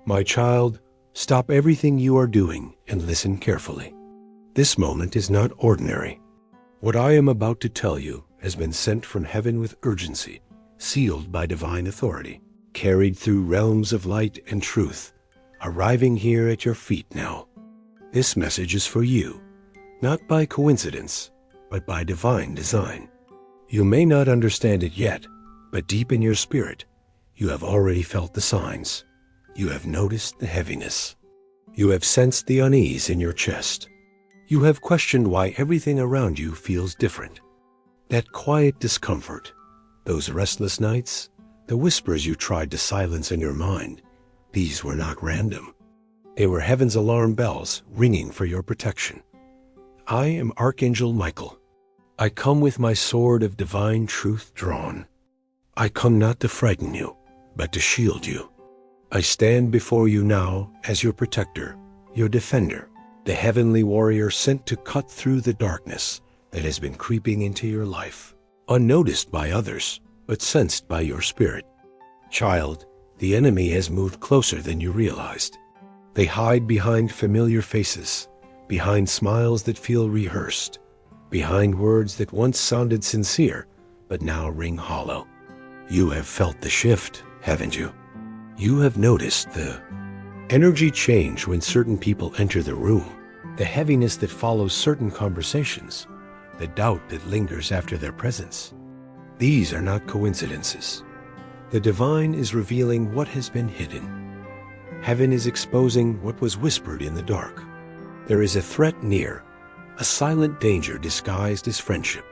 My child, stop everything you are doing and listen carefully. This moment is not ordinary. What I am about to tell you has been sent from heaven with urgency, sealed by divine authority, carried through realms of light and truth, arriving here at your feet now. This message is for you, not by coincidence, but by divine design. You may not understand it yet, but deep in your spirit, you have already felt the signs. You have noticed the heaviness. You have sensed the unease in your chest. You have questioned why everything around you feels different. That quiet discomfort, those restless nights, the whispers you tried to silence in your mind, these were not random. They were heaven's alarm bells ringing for your protection. I am Archangel Michael. I come with my sword of divine truth drawn. I come not to frighten you, but to shield you. I stand before you now as your protector, your defender, the heavenly warrior sent to cut through the darkness that has been creeping into your life, unnoticed by others, but sensed by your spirit. Child, the enemy has moved closer than you realized. They hide behind familiar faces, behind smiles that feel rehearsed, behind words that once sounded sincere, but now ring hollow. You have felt the shift, haven't you? You have noticed the energy change when certain people enter the room, the heaviness that follows certain conversations, the doubt that lingers after their presence. These are not coincidences. The divine is revealing what has been hidden. Heaven is exposing what was whispered in the dark. There is a threat near, a silent danger disguised as friendship,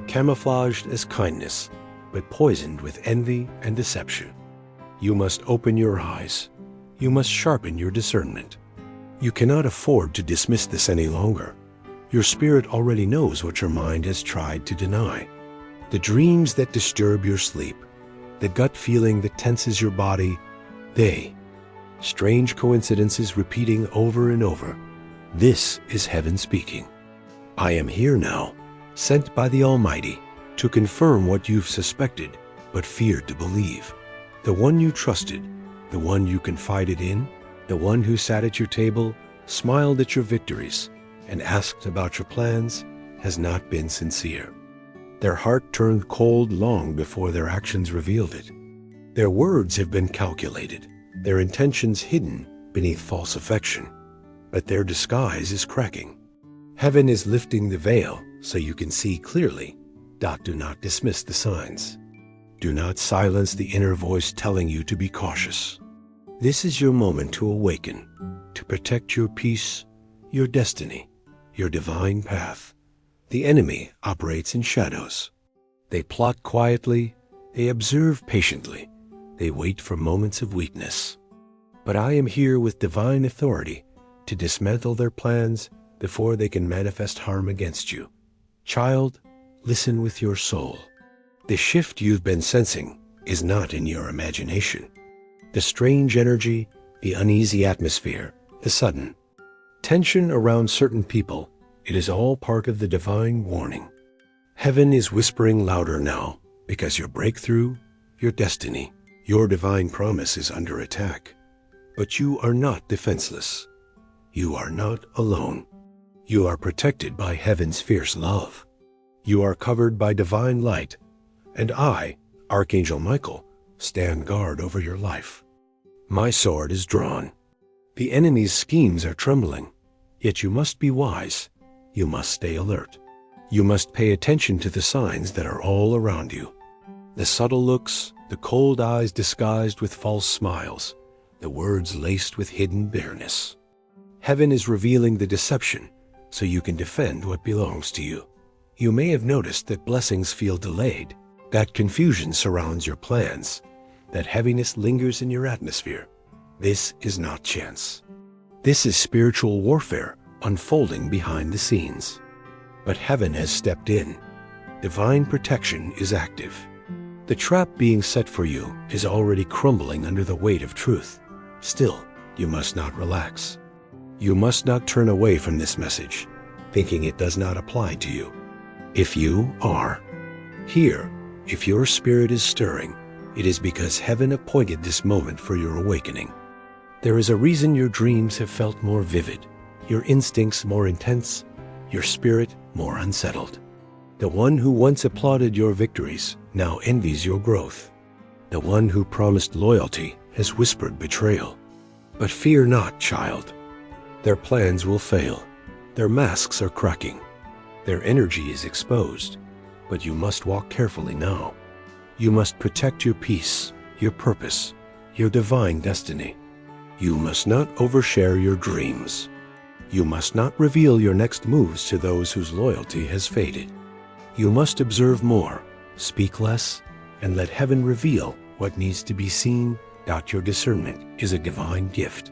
camouflaged as kindness, but poisoned with envy and deception. You must open your eyes. You must sharpen your discernment. You cannot afford to dismiss this any longer. Your spirit already knows what your mind has tried to deny. The dreams that disturb your sleep, the gut feeling that tenses your body, strange coincidences repeating over and over. This is heaven speaking. I am here now, sent by the Almighty, to confirm what you've suspected but feared to believe. The one you trusted, the one you confided in, the one who sat at your table, smiled at your victories, and asked about your plans, has not been sincere. Their heart turned cold long before their actions revealed it. Their words have been calculated, their intentions hidden beneath false affection, but their disguise is cracking. Heaven is lifting the veil so you can see clearly. Do not dismiss the signs. Do not silence the inner voice telling you to be cautious. This is your moment to awaken, to protect your peace, your destiny, your divine path. The enemy operates in shadows. They plot quietly, they observe patiently, they wait for moments of weakness. But I am here with divine authority to dismantle their plans before they can manifest harm against you. Child, listen with your soul. The shift you've been sensing is not in your imagination. The strange energy, the uneasy atmosphere, the sudden tension around certain people, it is all part of the divine warning. Heaven is whispering louder now because your breakthrough, your destiny, your divine promise is under attack. But you are not defenseless. You are not alone. You are protected by heaven's fierce love. You are covered by divine light, and I, Archangel Michael, stand guard over your life. My sword is drawn. The enemy's schemes are trembling, yet you must be wise. You must stay alert. You must pay attention to the signs that are all around you. The subtle looks, the cold eyes disguised with false smiles, the words laced with hidden bitterness. Heaven is revealing the deception so you can defend what belongs to you. You may have noticed that blessings feel delayed, that confusion surrounds your plans, that heaviness lingers in your atmosphere. This is not chance. This is spiritual warfare unfolding behind the scenes. But heaven has stepped in. Divine protection is active. The trap being set for you is already crumbling under the weight of truth. Still, you must not relax. You must not turn away from this message, thinking it does not apply to you. If you are here, if your spirit is stirring, it is because heaven appointed this moment for your awakening. There is a reason your dreams have felt more vivid, your instincts more intense, your spirit more unsettled. The one who once applauded your victories now envies your growth. The one who promised loyalty has whispered betrayal. But fear not, child. Their plans will fail. Their masks are cracking. Their energy is exposed. But you must walk carefully now. You must protect your peace, your purpose, your divine destiny. You must not overshare your dreams. You must not reveal your next moves to those whose loyalty has faded. You must observe more, speak less, and let heaven reveal what needs to be seen. Your discernment is a divine gift.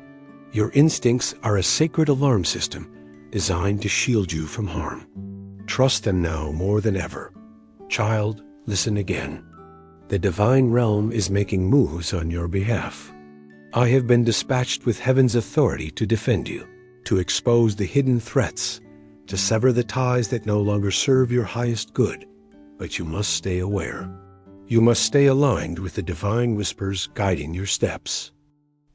Your instincts are a sacred alarm system designed to shield you from harm. Trust them now more than ever. Child, listen again. The divine realm is making moves on your behalf. I have been dispatched with heaven's authority to defend you, to expose the hidden threats, to sever the ties that no longer serve your highest good. But you must stay aware. You must stay aligned with the divine whispers guiding your steps.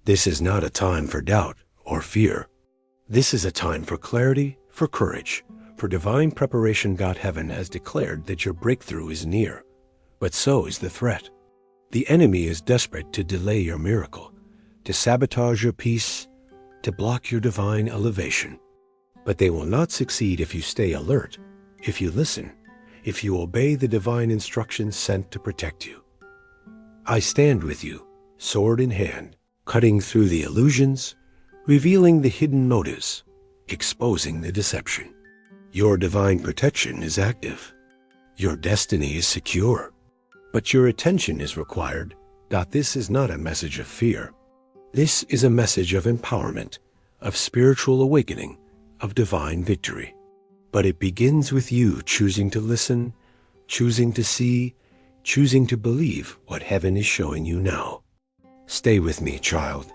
This is not a time for doubt or fear. This is a time for clarity, for courage, for divine preparation. Heaven has declared that your breakthrough is near, but so is the threat. The enemy is desperate to delay your miracle, to sabotage your peace, to block your divine elevation. But they will not succeed if you stay alert, if you listen, if you obey the divine instructions sent to protect you. I stand with you, sword in hand, cutting through the illusions, revealing the hidden motives, exposing the deception. Your divine protection is active. Your destiny is secure. But your attention is required. This is not a message of fear. This is a message of empowerment, of spiritual awakening, of divine victory. But it begins with you choosing to listen, choosing to see, choosing to believe what heaven is showing you now. Stay with me, child.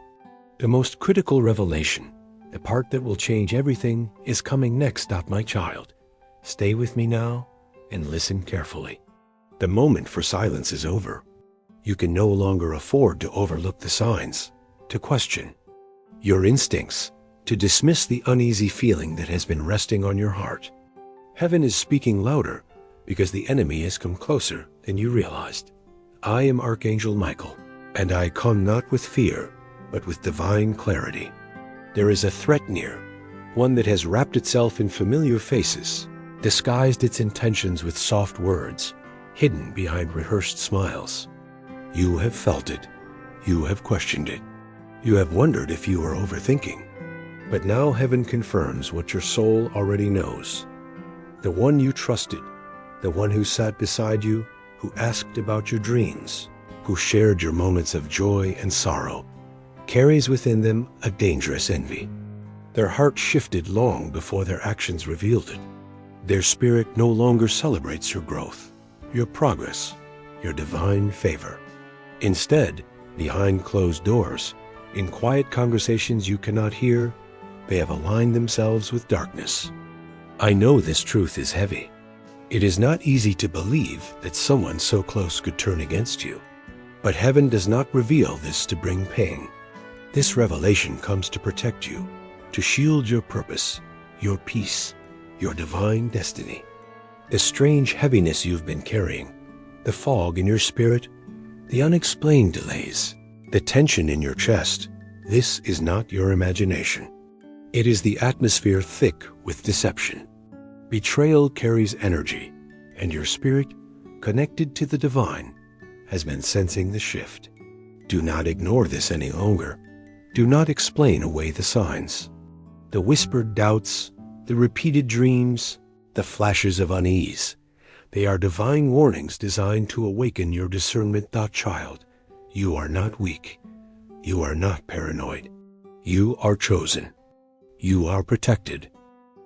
The most critical revelation, the part that will change everything, is coming next. My child, stay with me now and listen carefully. The moment for silence is over. You can no longer afford to overlook the signs, to question your instincts, to dismiss the uneasy feeling that has been resting on your heart. Heaven is speaking louder because the enemy has come closer than you realized. I am Archangel Michael, and I come not with fear, but with divine clarity. There is a threat near, one that has wrapped itself in familiar faces, disguised its intentions with soft words, hidden behind rehearsed smiles. You have felt it. You have questioned it. You have wondered if you are overthinking. But now heaven confirms what your soul already knows. The one you trusted, the one who sat beside you, who asked about your dreams, who shared your moments of joy and sorrow, carries within them a dangerous envy. Their heart shifted long before their actions revealed it. Their spirit no longer celebrates your growth, your progress, your divine favor. Instead, behind closed doors, in quiet conversations you cannot hear, they have aligned themselves with darkness. I know this truth is heavy. It is not easy to believe that someone so close could turn against you. But heaven does not reveal this to bring pain. This revelation comes to protect you, to shield your purpose, your peace, your divine destiny. The strange heaviness you've been carrying, the fog in your spirit, the unexplained delays, the tension in your chest, this is not your imagination. It is the atmosphere thick with deception. Betrayal carries energy, and your spirit, connected to the divine, has been sensing the shift. Do not ignore this any longer. Do not explain away the signs. The whispered doubts, the repeated dreams, the flashes of unease, they are divine warnings designed to awaken your discernment. Child, you are not weak. You are not paranoid. You are chosen. You are protected.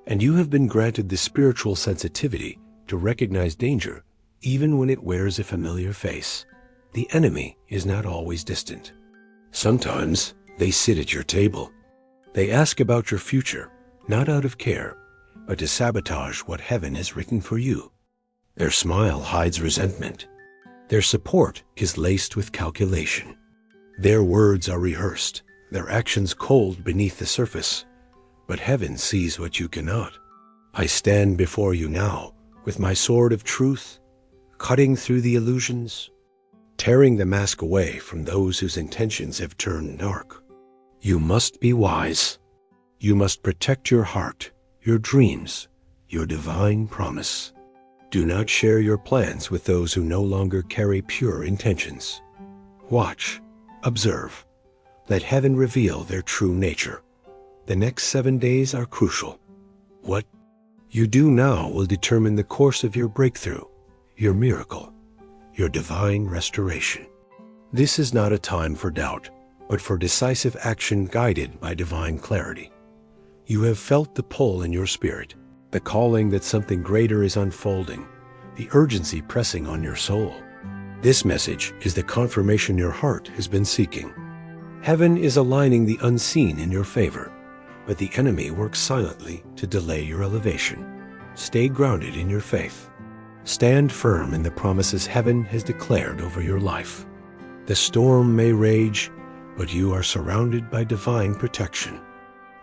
And you have been granted the spiritual sensitivity to recognize danger even when it wears a familiar face. The enemy is not always distant. Sometimes they sit at your table. They ask about your future, not out of care, but to sabotage what heaven has written for you. Their smile hides resentment. Their support is laced with calculation. Their words are rehearsed, their actions cold beneath the surface, but heaven sees what you cannot. I stand before you now with my sword of truth, cutting through the illusions, tearing the mask away from those whose intentions have turned dark. You must be wise. You must protect your heart, your dreams, your divine promise. Do not share your plans with those who no longer carry pure intentions. Watch, observe. Let heaven reveal their true nature. The next 7 days are crucial. What you do now will determine the course of your breakthrough, your miracle, your divine restoration. This is not a time for doubt, but for decisive action guided by divine clarity. You have felt the pull in your spirit, the calling that something greater is unfolding, the urgency pressing on your soul. This message is the confirmation your heart has been seeking. Heaven is aligning the unseen in your favor, but the enemy works silently to delay your elevation. Stay grounded in your faith. Stand firm in the promises heaven has declared over your life. The storm may rage, but you are surrounded by divine protection.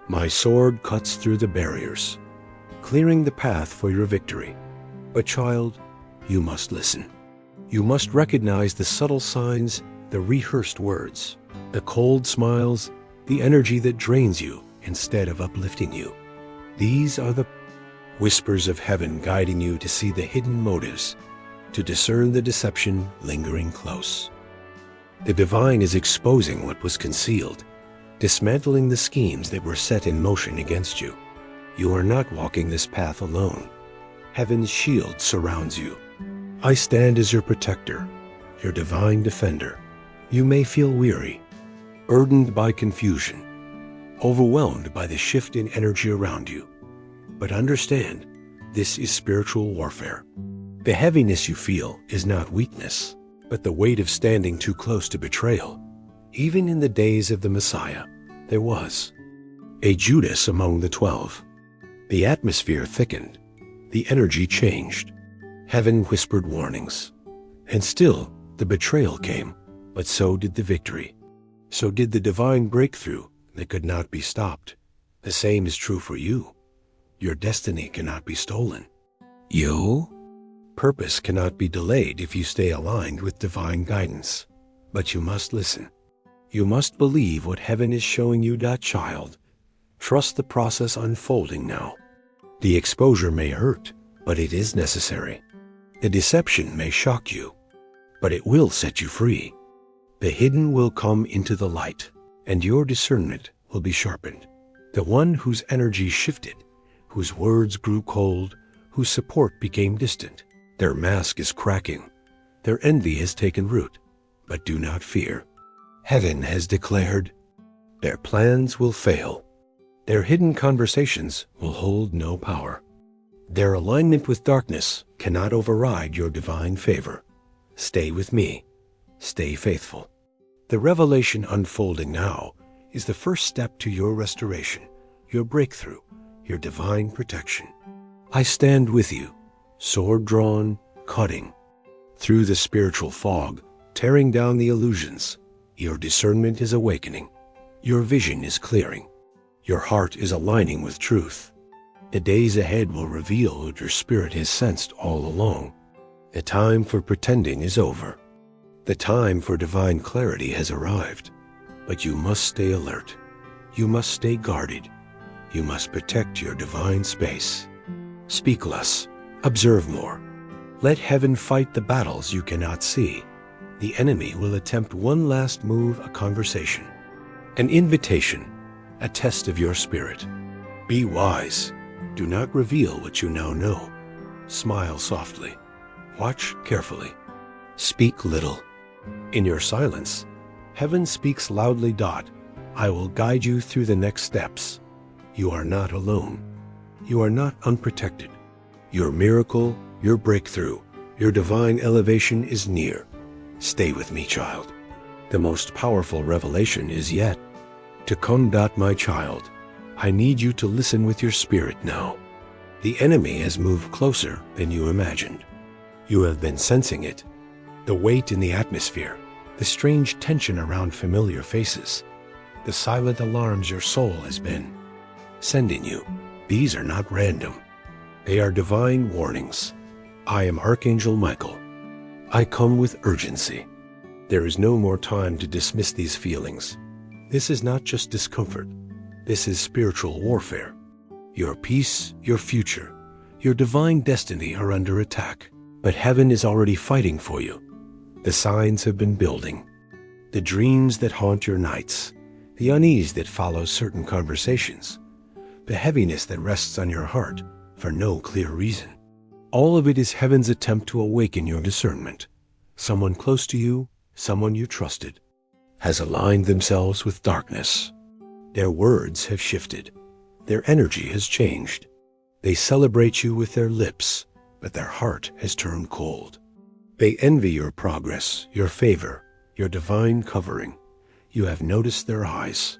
My sword cuts through the barriers, clearing the path for your victory. But child, you must listen. You must recognize the subtle signs, the rehearsed words, the cold smiles, the energy that drains you instead of uplifting you. These are the whispers of heaven guiding you to see the hidden motives, to discern the deception lingering close. The divine is exposing what was concealed, dismantling the schemes that were set in motion against you. You are not walking this path alone. Heaven's shield surrounds you. I stand as your protector, your divine defender. You may feel weary, burdened by confusion, overwhelmed by the shift in energy around you. But understand, this is spiritual warfare. The heaviness you feel is not weakness, but the weight of standing too close to betrayal. Even in the days of the Messiah, there was a Judas among the 12. The atmosphere thickened. The energy changed. Heaven whispered warnings. And still, the betrayal came, but so did the victory. So did the divine breakthrough that could not be stopped. The same is true for you. Your destiny cannot be stolen. Your purpose cannot be delayed if you stay aligned with divine guidance. But you must listen. You must believe what heaven is showing you, child. Trust the process unfolding now. The exposure may hurt, but it is necessary. The deception may shock you, but it will set you free. The hidden will come into the light, and your discernment will be sharpened. The one whose energy shifted, whose words grew cold, whose support became distant, their mask is cracking. Their envy has taken root, but do not fear. Heaven has declared, their plans will fail. Their hidden conversations will hold no power. Their alignment with darkness cannot override your divine favor. Stay with me. Stay faithful. The revelation unfolding now is the first step to your restoration, your breakthrough, your divine protection. I stand with you, sword drawn, cutting. Through the spiritual fog, tearing down the illusions, your discernment is awakening. Your vision is clearing. Your heart is aligning with truth. The days ahead will reveal what your spirit has sensed all along. The time for pretending is over. The time for divine clarity has arrived. But you must stay alert. You must stay guarded. You must protect your divine space. Speak less. Observe more. Let heaven fight the battles you cannot see. The enemy will attempt one last move, a conversation, an invitation, a test of your spirit. Be wise. Do not reveal what you now know. Smile softly. Watch carefully. Speak little. In your silence, heaven speaks loudly. I will guide you through the next steps. You are not alone. You are not unprotected. Your miracle, your breakthrough, your divine elevation is near. Stay with me, child. The most powerful revelation is yet to come. My child, I need you to listen with your spirit now. The enemy has moved closer than you imagined. You have been sensing it. The weight in the atmosphere, the strange tension around familiar faces. the silent alarms your soul has been sending you. These are not random. They are divine warnings. I am Archangel Michael. I come with urgency. There is no more time to dismiss these feelings. This is not just discomfort. This is spiritual warfare. Your peace, your future, your divine destiny are under attack. But heaven is already fighting for you. The signs have been building. The dreams that haunt your nights, the unease that follows certain conversations, the heaviness that rests on your heart for no clear reason. All of it is heaven's attempt to awaken your discernment. Someone close to you, someone you trusted, has aligned themselves with darkness. Their words have shifted. Their energy has changed. They celebrate you with their lips, but their heart has turned cold. They envy your progress, your favor, your divine covering. You have noticed their eyes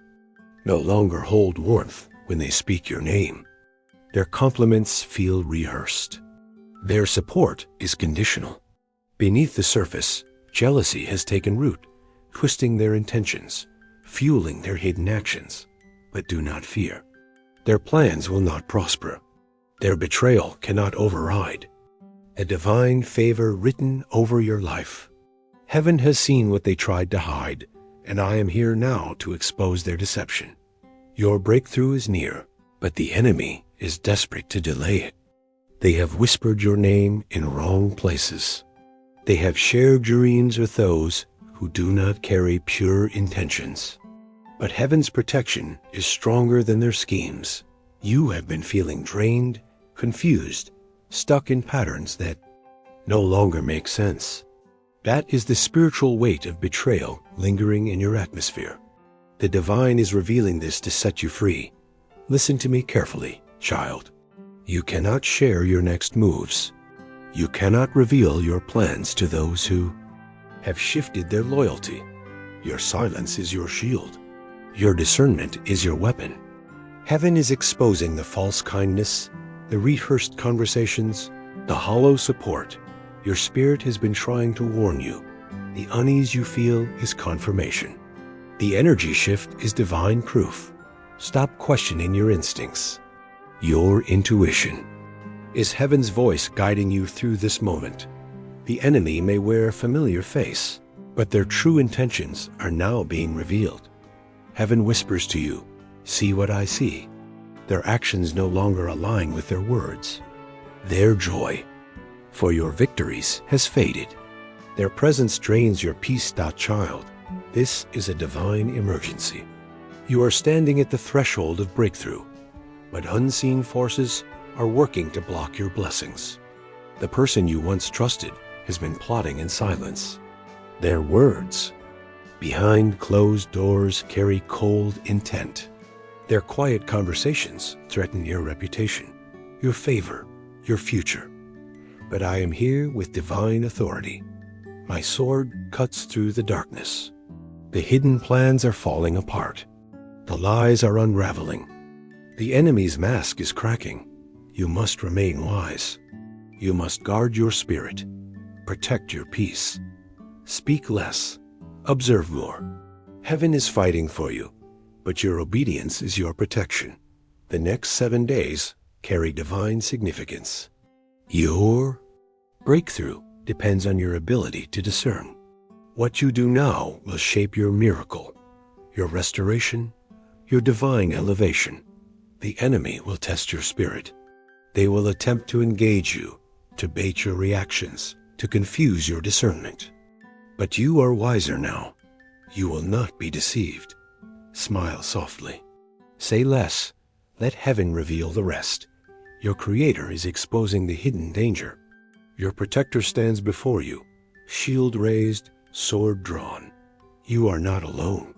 no longer hold warmth when they speak your name. Their compliments feel rehearsed. Their support is conditional. Beneath the surface, jealousy has taken root, twisting their intentions, fueling their hidden actions. But do not fear. Their plans will not prosper. Their betrayal cannot override a divine favor written over your life. Heaven has seen what they tried to hide, and I am here now to expose their deception. Your breakthrough is near, but the enemy is desperate to delay it. They have whispered your name in wrong places. They have shared dreams with those who do not carry pure intentions. But heaven's protection is stronger than their schemes. You have been feeling drained, confused, stuck in patterns that no longer make sense. That is the spiritual weight of betrayal lingering in your atmosphere. The divine is revealing this to set you free. Listen to me carefully, child. You cannot share your next moves. You cannot reveal your plans to those who have shifted their loyalty. Your silence is your shield. Your discernment is your weapon. Heaven is exposing the false kindness, the rehearsed conversations, the hollow support. Your spirit has been trying to warn you. The unease you feel is confirmation. The energy shift is divine proof. Stop questioning your instincts. Your intuition is heaven's voice guiding you through this moment. The enemy may wear a familiar face, but their true intentions are now being revealed. Heaven whispers to you, "See what I see." Their actions no longer align with their words. Their joy for your victories has faded. Their presence drains your peace. Child, this is a divine emergency. You are standing at the threshold of breakthrough, but unseen forces are working to block your blessings. The person you once trusted has been plotting in silence. Their words behind closed doors carry cold intent. Their quiet conversations threaten your reputation, your favor, your future. But I am here with divine authority. My sword cuts through the darkness. The hidden plans are falling apart. The lies are unraveling. The enemy's mask is cracking. You must remain wise. You must guard your spirit. Protect your peace. Speak less. Observe more. Heaven is fighting for you, but your obedience is your protection. The next 7 days carry divine significance. Your breakthrough depends on your ability to discern. What you do now will shape your miracle, your restoration, your divine elevation. The enemy will test your spirit. They will attempt to engage you, to bait your reactions, to confuse your discernment. But you are wiser now. You will not be deceived. Smile softly. Say less. Let heaven reveal the rest. Your Creator is exposing the hidden danger. Your protector stands before you, shield raised, sword drawn. You are not alone.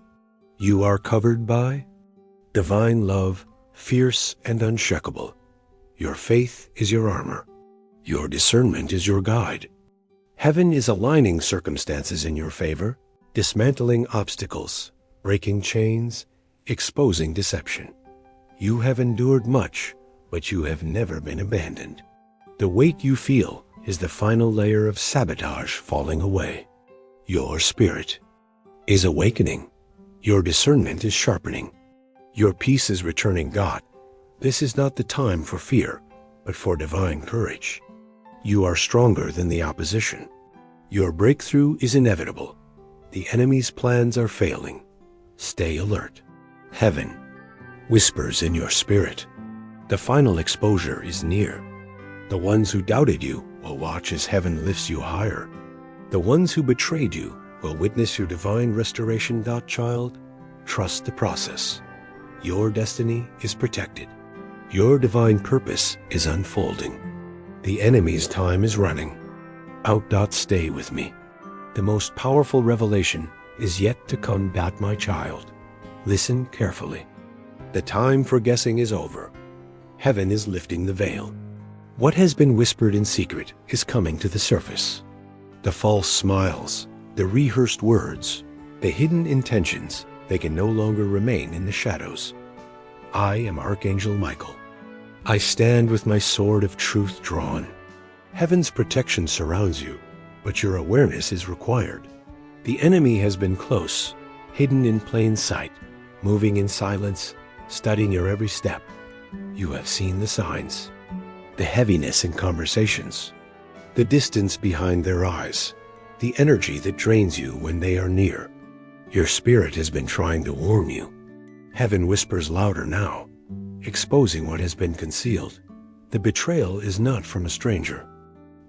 You are covered by divine love, fierce and unshakable. Your faith is your armor. Your discernment is your guide. Heaven is aligning circumstances in your favor, dismantling obstacles, breaking chains, exposing deception. You have endured much, but you have never been abandoned. The weight you feel is the final layer of sabotage falling away. Your spirit is awakening. Your discernment is sharpening. Your peace is returning. God, this is not the time for fear, but for divine courage. You are stronger than the opposition. Your breakthrough is inevitable. The enemy's plans are failing. Stay alert. Heaven whispers in your spirit. The final exposure is near. The ones who doubted you will watch as heaven lifts you higher. The ones who betrayed you will witness your divine restoration. Child, trust the process. Your destiny is protected. Your divine purpose is unfolding. The enemy's time is running out. Stay with me. The most powerful revelation is yet to come. My child, listen carefully. The time for guessing is over. Heaven is lifting the veil. What has been whispered in secret is coming to the surface. The false smiles, the rehearsed words, the hidden intentions, they can no longer remain in the shadows. I am Archangel Michael. I stand with my sword of truth drawn. Heaven's protection surrounds you, but your awareness is required. The enemy has been close, hidden in plain sight, moving in silence, studying your every step. You have seen the signs, the heaviness in conversations, the distance behind their eyes, the energy that drains you when they are near. Your spirit has been trying to warn you. Heaven whispers louder now, exposing what has been concealed. The betrayal is not from a stranger.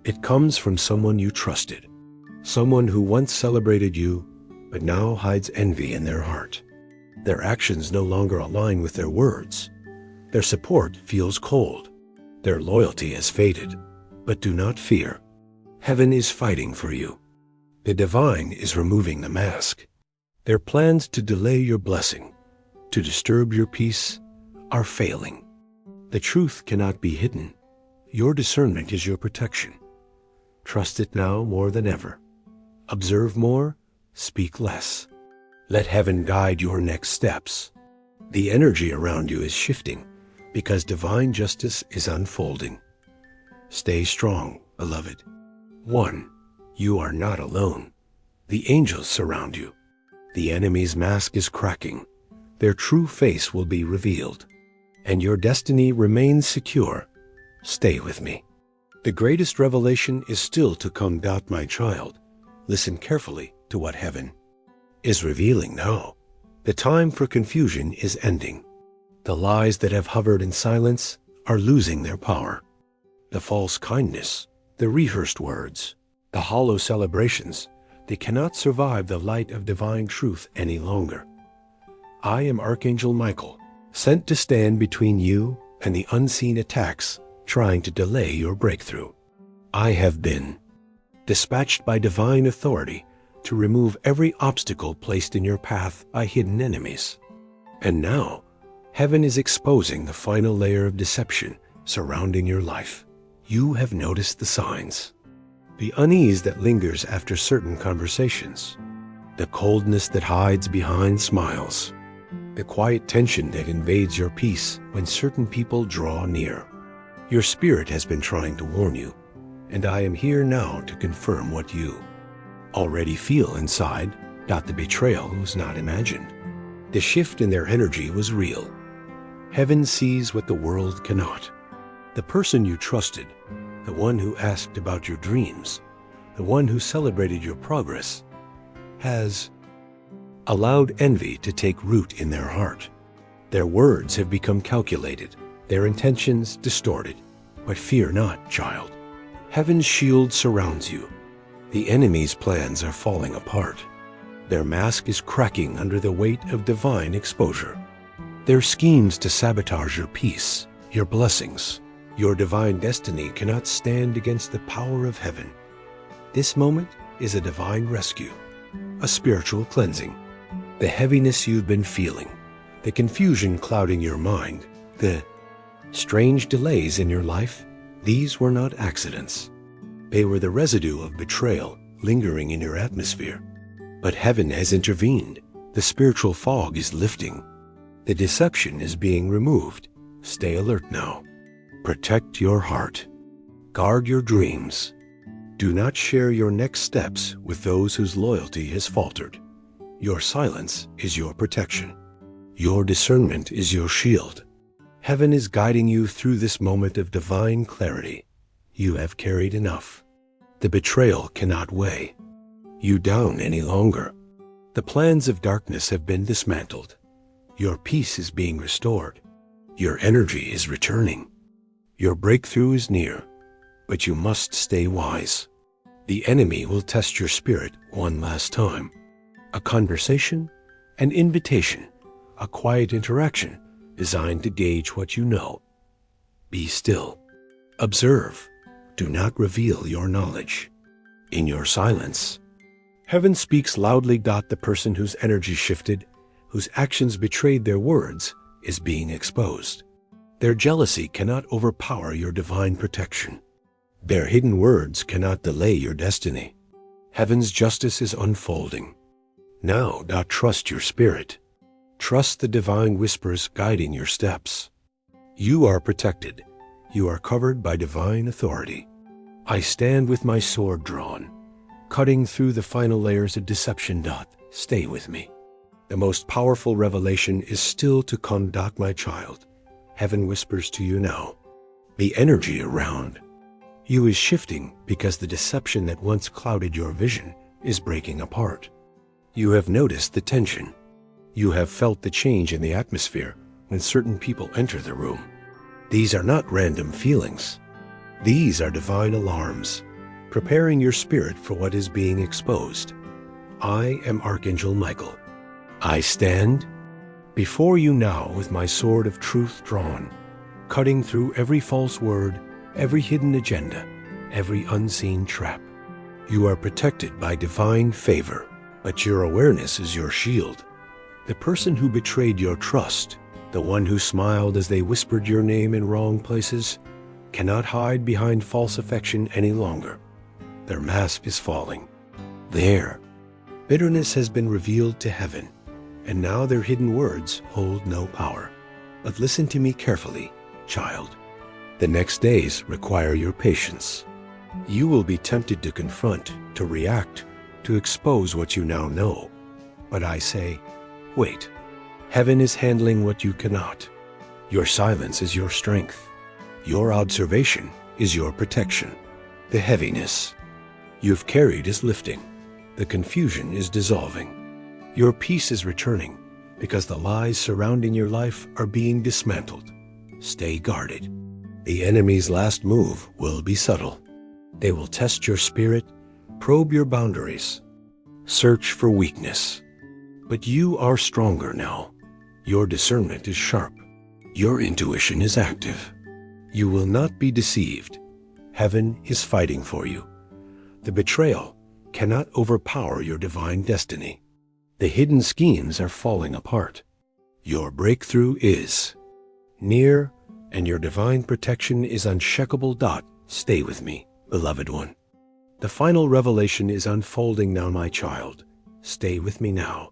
It comes from someone you trusted, someone who once celebrated you, but now hides envy in their heart. Their actions no longer align with their words. Their support feels cold. Their loyalty has faded. But do not fear. Heaven is fighting for you. The divine is removing the mask. Their plans to delay your blessing, to disturb your peace, are failing. The truth cannot be hidden. Your discernment is your protection. Trust it now more than ever. Observe more, speak less. Let heaven guide your next steps. The energy around you is shifting because divine justice is unfolding. Stay strong, beloved. 1. You are not alone. The angels surround you. The enemy's mask is cracking. Their true face will be revealed, and your destiny remains secure. Stay with me. The greatest revelation is still to come. My child, listen carefully to what heaven is revealing now. The time for confusion is ending. The lies that have hovered in silence are losing their power. The false kindness, the rehearsed words, the hollow celebrations, they cannot survive the light of divine truth any longer. I am Archangel Michael, sent to stand between you and the unseen attacks trying to delay your breakthrough. I have been dispatched by divine authority to remove every obstacle placed in your path by hidden enemies. And now, heaven is exposing the final layer of deception surrounding your life. You have noticed the signs. The unease that lingers after certain conversations. The coldness that hides behind smiles. The quiet tension that invades your peace when certain people draw near. Your spirit has been trying to warn you, and I am here now to confirm what you already feel inside. The betrayal was not imagined. The shift in their energy was real. Heaven sees what the world cannot. The person you trusted, the one who asked about your dreams, the one who celebrated your progress, has allowed envy to take root in their heart. Their words have become calculated, their intentions distorted. But fear not, child. Heaven's shield surrounds you. The enemy's plans are falling apart. Their mask is cracking under the weight of divine exposure. Their schemes to sabotage your peace, your blessings, your divine destiny cannot stand against the power of heaven. This moment is a divine rescue, a spiritual cleansing. The heaviness you've been feeling, the confusion clouding your mind, the strange delays in your life, these were not accidents. They were the residue of betrayal lingering in your atmosphere. But heaven has intervened. The spiritual fog is lifting. The deception is being removed. Stay alert now. Protect your heart. Guard your dreams. Do not share your next steps with those whose loyalty has faltered. Your silence is your protection. Your discernment is your shield. Heaven is guiding you through this moment of divine clarity. You have carried enough. The betrayal cannot weigh you down any longer. The plans of darkness have been dismantled. Your peace is being restored. Your energy is returning. Your breakthrough is near, but you must stay wise. The enemy will test your spirit one last time. A conversation, an invitation, a quiet interaction designed to gauge what you know. Be still. Observe. Do not reveal your knowledge. In your silence, heaven speaks loudly. The person whose energy shifted, whose actions betrayed their words, is being exposed. Their jealousy cannot overpower your divine protection. Their hidden words cannot delay your destiny. Heaven's justice is unfolding. Now, trust your spirit. Trust the divine whispers guiding your steps. You are protected. You are covered by divine authority. I stand with my sword drawn, cutting through the final layers of deception. Stay with me. The most powerful revelation is still to come. My child, heaven whispers to you now. The energy around you is shifting because the deception that once clouded your vision is breaking apart. You have noticed the tension. You have felt the change in the atmosphere when certain people enter the room. These are not random feelings. These are divine alarms, preparing your spirit for what is being exposed. I am Archangel Michael. I stand before you now with my sword of truth drawn, cutting through every false word, every hidden agenda, every unseen trap. You are protected by divine favor, but your awareness is your shield. The person who betrayed your trust, the one who smiled as they whispered your name in wrong places, cannot hide behind false affection any longer. Their mask is falling. Their bitterness has been revealed to heaven, and now their hidden words hold no power. But listen to me carefully, child. The next days require your patience. You will be tempted to confront, to react, to expose what you now know. But I say, wait. Heaven is handling what you cannot. Your silence is your strength. Your observation is your protection. The heaviness you've carried is lifting. The confusion is dissolving. Your peace is returning because the lies surrounding your life are being dismantled. Stay guarded. The enemy's last move will be subtle. They will test your spirit, probe your boundaries, search for weakness. But you are stronger now. Your discernment is sharp. Your intuition is active. You will not be deceived. Heaven is fighting for you. The betrayal cannot overpower your divine destiny. The hidden schemes are falling apart. Your breakthrough is near, and your divine protection is unshakable. Stay with me, beloved one. The final revelation is unfolding now, my child. Stay with me now.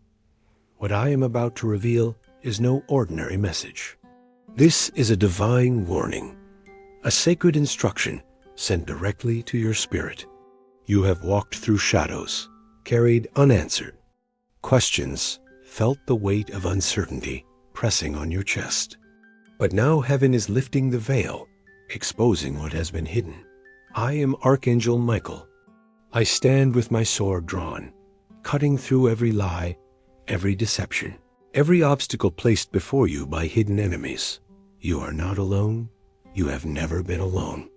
What I am about to reveal is no ordinary message. This is a divine warning, a sacred instruction sent directly to your spirit. You have walked through shadows, carried unanswered questions, felt the weight of uncertainty pressing on your chest. But now heaven is lifting the veil, exposing what has been hidden. I am Archangel Michael. I stand with my sword drawn, cutting through every lie, every deception, every obstacle placed before you by hidden enemies. You are not alone. You have never been alone.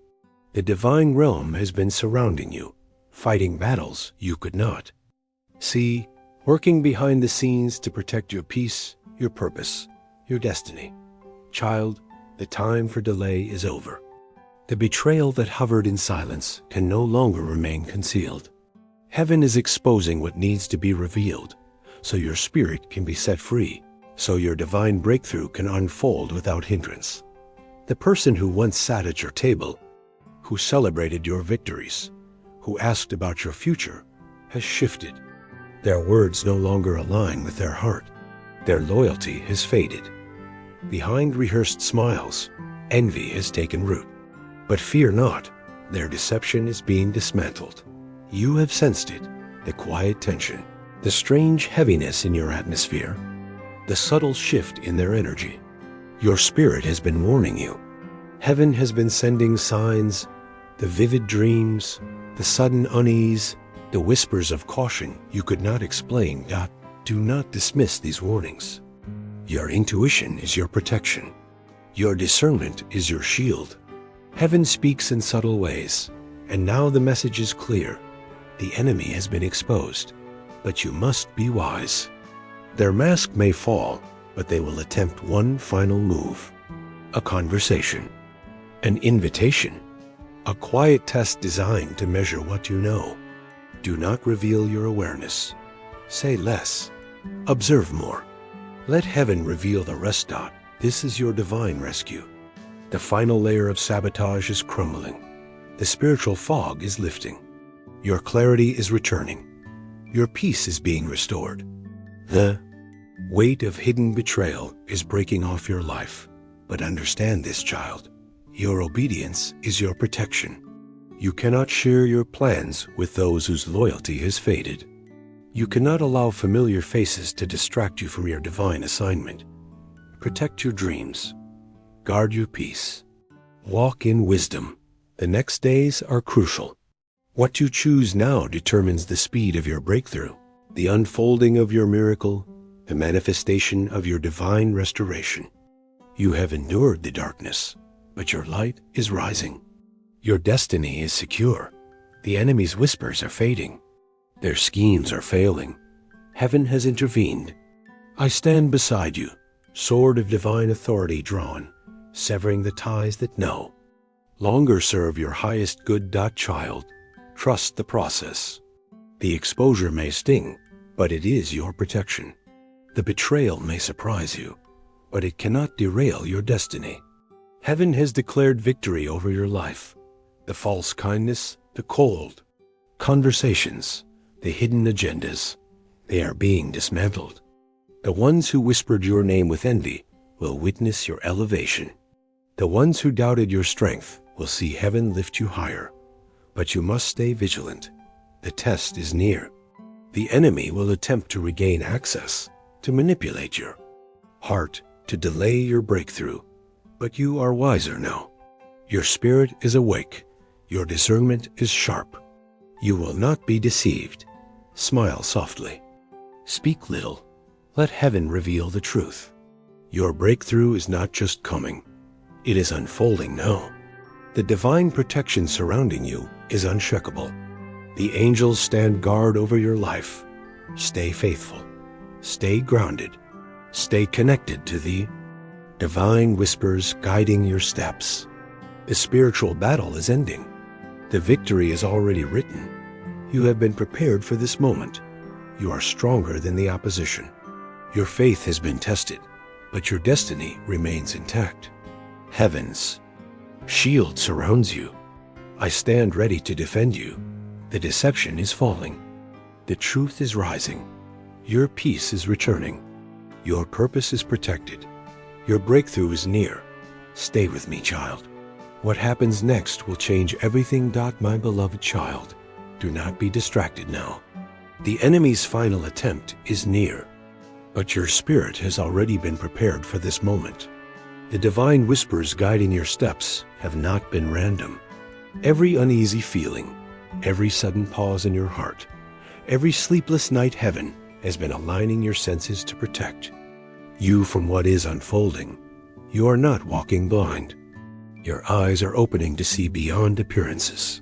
The divine realm has been surrounding you, fighting battles you could not see, working behind the scenes to protect your peace, your purpose, your destiny. Child, the time for delay is over. The betrayal that hovered in silence can no longer remain concealed. Heaven is exposing what needs to be revealed, so your spirit can be set free, so your divine breakthrough can unfold without hindrance. The person who once sat at your table, who celebrated your victories, who asked about your future, has shifted. Their words no longer align with their heart. Their loyalty has faded. Behind rehearsed smiles, envy has taken root. But fear not, their deception is being dismantled. You have sensed it, the quiet tension, the strange heaviness in your atmosphere, the subtle shift in their energy. Your spirit has been warning you. Heaven has been sending signs, the vivid dreams, the sudden unease, the whispers of caution you could not explain. Do not dismiss these warnings. Your intuition is your protection. Your discernment is your shield. Heaven speaks in subtle ways, and now the message is clear. The enemy has been exposed, but you must be wise. Their mask may fall, but they will attempt one final move. A conversation, an invitation, a quiet test designed to measure what you know. Do not reveal your awareness. Say less. Observe more. Let heaven reveal the rest. This is your divine rescue. The final layer of sabotage is crumbling. The spiritual fog is lifting. Your clarity is returning. Your peace is being restored. The weight of hidden betrayal is breaking off your life. But understand this, child. Your obedience is your protection. You cannot share your plans with those whose loyalty has faded. You cannot allow familiar faces to distract you from your divine assignment. Protect your dreams. Guard your peace. Walk in wisdom. The next days are crucial. What you choose now determines the speed of your breakthrough, the unfolding of your miracle, the manifestation of your divine restoration. You have endured the darkness, but your light is rising. Your destiny is secure. The enemy's whispers are fading. Their schemes are failing. Heaven has intervened. I stand beside you, sword of divine authority drawn, severing the ties that no longer serve your highest good. Child, trust the process. The exposure may sting, but it is your protection. The betrayal may surprise you, but it cannot derail your destiny. Heaven has declared victory over your life. The false kindness, the cold conversations, the hidden agendas, they are being dismantled. The ones who whispered your name with envy will witness your elevation. The ones who doubted your strength will see heaven lift you higher. But you must stay vigilant. The test is near. The enemy will attempt to regain access, to manipulate your heart, to delay your breakthrough. But you are wiser now. Your spirit is awake. Your discernment is sharp. You will not be deceived. Smile softly. Speak little. Let heaven reveal the truth. Your breakthrough is not just coming. It is unfolding now. The divine protection surrounding you is unshakable. The angels stand guard over your life. Stay faithful. Stay grounded. Stay connected to the divine whispers guiding your steps. The spiritual battle is ending. The victory is already written. You have been prepared for this moment. You are stronger than the opposition. Your faith has been tested, but your destiny remains intact. Heaven's shield surrounds you. I stand ready to defend you. The deception is falling. The truth is rising. Your peace is returning. Your purpose is protected. Your breakthrough is near. Stay with me, child. What happens next will change everything. My beloved child, do not be distracted now. The enemy's final attempt is near, but your spirit has already been prepared for this moment. The divine whispers guiding your steps have not been random. Every uneasy feeling, every sudden pause in your heart, every sleepless night, heaven has been aligning your senses to protect you from what is unfolding. You are not walking blind. Your eyes are opening to see beyond appearances.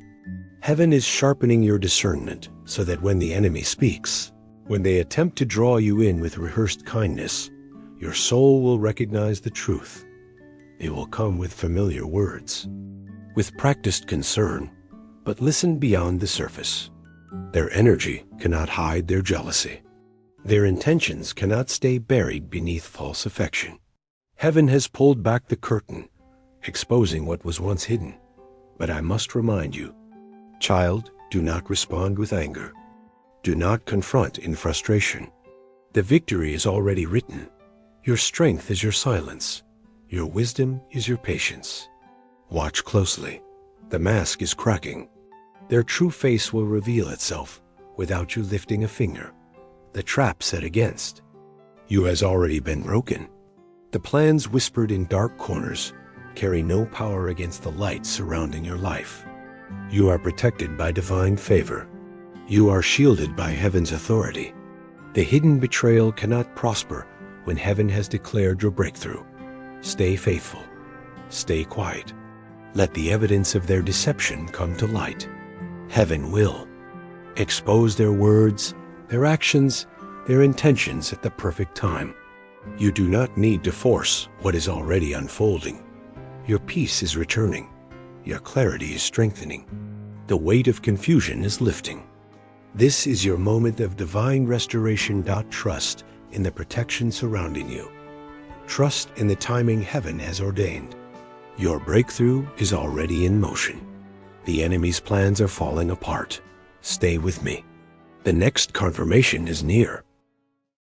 Heaven is sharpening your discernment so that when the enemy speaks, when they attempt to draw you in with rehearsed kindness, your soul will recognize the truth. They will come with familiar words, with practiced concern, but listen beyond the surface. Their energy cannot hide their jealousy. Their intentions cannot stay buried beneath false affection. Heaven has pulled back the curtain, exposing what was once hidden. But I must remind you, child, do not respond with anger. Do not confront in frustration. The victory is already written. Your strength is your silence. Your wisdom is your patience. Watch closely. The mask is cracking. Their true face will reveal itself without you lifting a finger. the trap set against you has already been broken. The plans whispered in dark corners carry no power against the light surrounding your life. You are protected by divine favor. You are shielded by heaven's authority. The hidden betrayal cannot prosper when heaven has declared your breakthrough. Stay faithful. Stay quiet. Let the evidence of their deception come to light. Heaven will expose their words, their actions, their intentions at the perfect time. You do not need to force what is already unfolding. Your peace is returning. Your clarity is strengthening. The weight of confusion is lifting. This is your moment of divine restoration. Trust in the protection surrounding you. Trust in the timing heaven has ordained. Your breakthrough is already in motion. The enemy's plans are falling apart. Stay with me. The next confirmation is near.